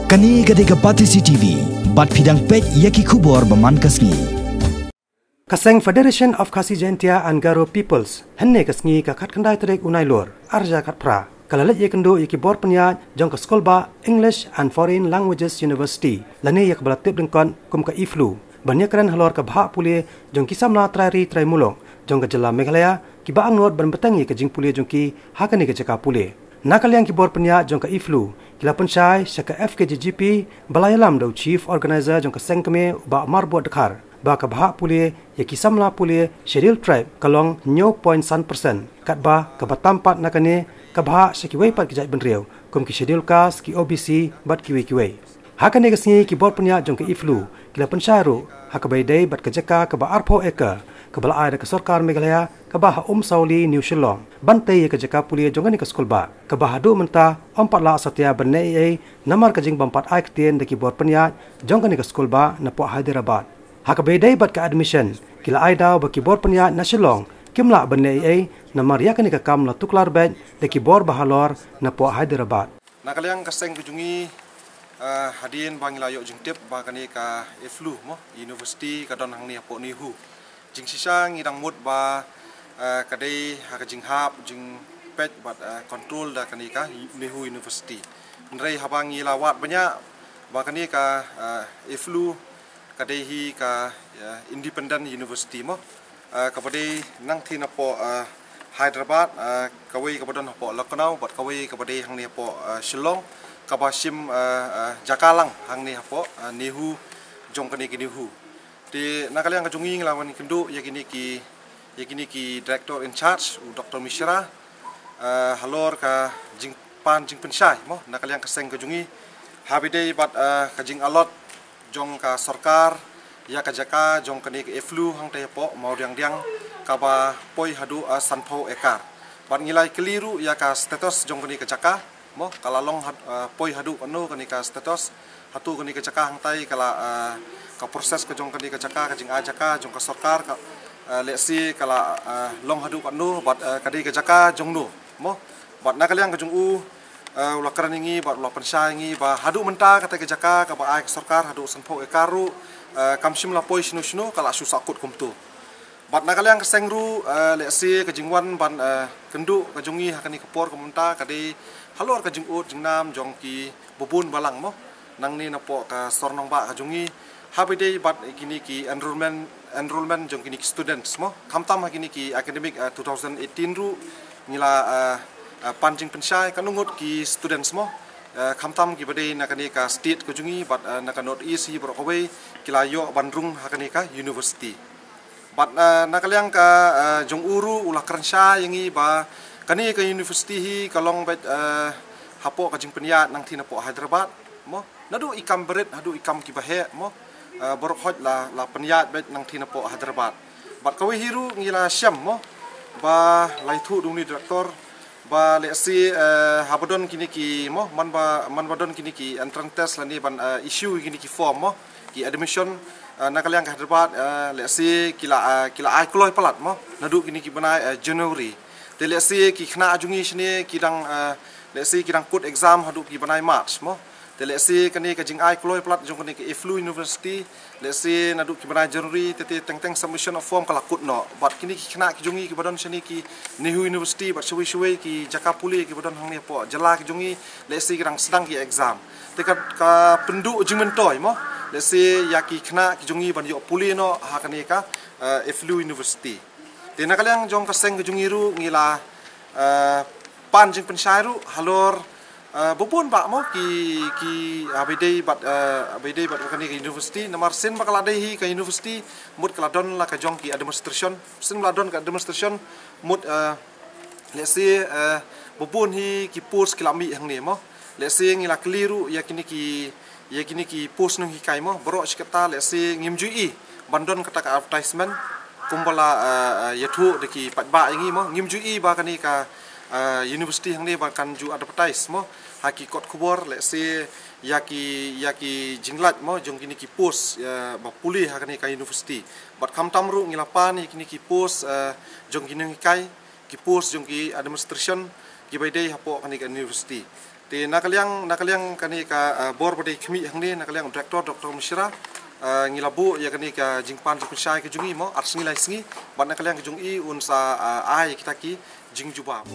Kani gade kapati CCTV, bat pidang pet yaki kubor baman kasngi. Kaseng Federation of Khasi Jaintia and Garo Peoples, henne kasngi ka khat khandai terek unai lor, arja khat pra. Kalalet ye kendo yaki bor penya jong ka skolba English and Foreign Languages University. Lane yak balatip dengkon kum ka iflu. Banyak keren halor ka bha pule jong kisamna trari trai mulong. Jong ka jela Meghalaya ki ba angot ban betangi ka jing pule jong ki hakani ka jaka pule. Nakalyang ki bor penya jong ka iflu. Kila pensyai syaka FKGGP balayalam do chief organizer jong ka sengkeme ba marbot dekhar. Ba ka bha pule ya kisamla pule schedule tribe kalong 0.1% kat ba ka batampat nakane ka bha sekiwei pat kijai benriau kum ki schedule kas ki OBC bat kiwei hakane kasngi ki bor punya jong ka iflu kila pensyaru hakabai dei bat ka jaka ka ba arpho eka ka bala ai ka sarkar Meghalaya ka ba sauli New Shillong bantai ka jaka pule jongani ka skol ba ka ba hadu menta ompat la satya bernei ai namar ka jing bampat ai ktien de ki bor punya jongani ka skol ba na po Hyderabad hakabai dei bat ka admission kila ai daw ba ki bor punya na Shillong kimla bernei ai namar yakani ka kam la tuklar bed de ki bor bahalor na po Hyderabad nakalyang kaseng kujungi hadin bangila yok jingtip ba kani ka iflu mo university ka don hang ni po ni hu jing sisang idang mut ba kadai ha ka jing hap jing pet bat control da kani ka ni hu university nrei habang ilawat banyak ba kani ka iflu kadai hi ka independent university mo kapadai nang thi na po Hyderabad kawai kabadon po Lucknow bat kawai kabadai hang ni po Shillong kabasim Jakalang hang ni po nihu jong kani ki nihu di nakalyang kajungi nglawan kendu yakini ki director in charge Dr. Mishra halor ka jing pensyai mo nakalyang kaseng kajungi habidei bat kajing alot jong ka sarkar ya ka jaka jong kani ke iflu hang te po mau diang kaba poi hadu sanpho ekar ban ngilai keliru ya ka status jong kani ke jaka mo kalalong poi hadu anu kani ka status hatu kani ke jaka hang tai kala ka proses ke jong kani ke jaka ka jing a jaka jong ka sarkar ka leksi kala long hadu anu bat kadi ke jaka jong nu mo bat nakaliang ke jong u ulah kerangi bat ulah pensai ba hadu menta kata ke jaka ka ba ai sarkar hadu sanpho ekaru kamsim la poi shnu kala susakut kumtu bat nakalyang kesengru leksi kejingwan ban kendu kajungi hakani kepor kemunta kadi halor kajingut jingnam jongki bubun balang mo nang ni napo ka sornong ba kajungi habidei bat kini ki enrollment jongki students mo kamtam hakini ki academic 2018 ru ngila panjing pensyai kanungut ki students mo kamtam ki badai nakani ka state kajungi bat naka north east hi brokawai kilayo bandrung hakani ka university bat nakalyang ka jong uru ulah kerensya yangi ba kani ka university hi kalong bet hapo ka jing penyat nang thina po Hyderabad mo nadu ikam berit hadu ikam ki bahe mo borok hoj la penyat bet nang thina po Hyderabad bat kawi hiru ngila syam mo ba laithu dungni director ba leksi habadon kini ki mo man badon kini ki entrance test lani ban issue kini ki form mo ki admission nakalyang Hyderabad leksi kila ai kloi palat mo nadu kini ki banai January de leksi ki khna ajungi shne kidang leksi kidang put exam hadu ki banai March mo de leksi kani ka jing ai kloi palat jong kani ki iflu university leksi nadu ki banai January tete teng submission of form kala kut no bat kini ki khna ki jungi ki badon shni ki Nihu university bat shwi ki Jakapuli ki badon hang ni po jala ki jungi leksi kidang sedang ki exam tekat ka pendu jingmentoi mo leksi yaki khna ki jungi ban yo puli no hakani ka iflu university de nakalyang jong kaseng ki jungi ru ngila pan jing pensyairu halor bubun ba mo ki abidei bat kani ki university namar sin bakala dei ka university mut kaladon la ka jong ki administration sin ladon ka administration mut lesi bubun hi ki post kilami hang ni mo lesi ngila keliru yakini ki post nang hi kai mo bro sekata lesi ngimjui bandon kata ka advertisement kumbala yathu de ki patba yangi mo ngimjui ba kani ka university hang ni ba kan ju advertise mo hakikot kubor lesi yaki jinglat mo jong kini ki post ba puli hakani ka university bat kamtamru ngilapan kini ki post jong kini kai ki post jong ki administration ki baidei hapo kani ka university Ti nakaliang kani ka bor pada kami hang ni nakaliang director Dr. Mishra ngilabu ya kani ka jingpan jing pensai ke jungi mo arsengi lai sengi ban nakaliang ke jungi un sa ai kita ki jing jubab.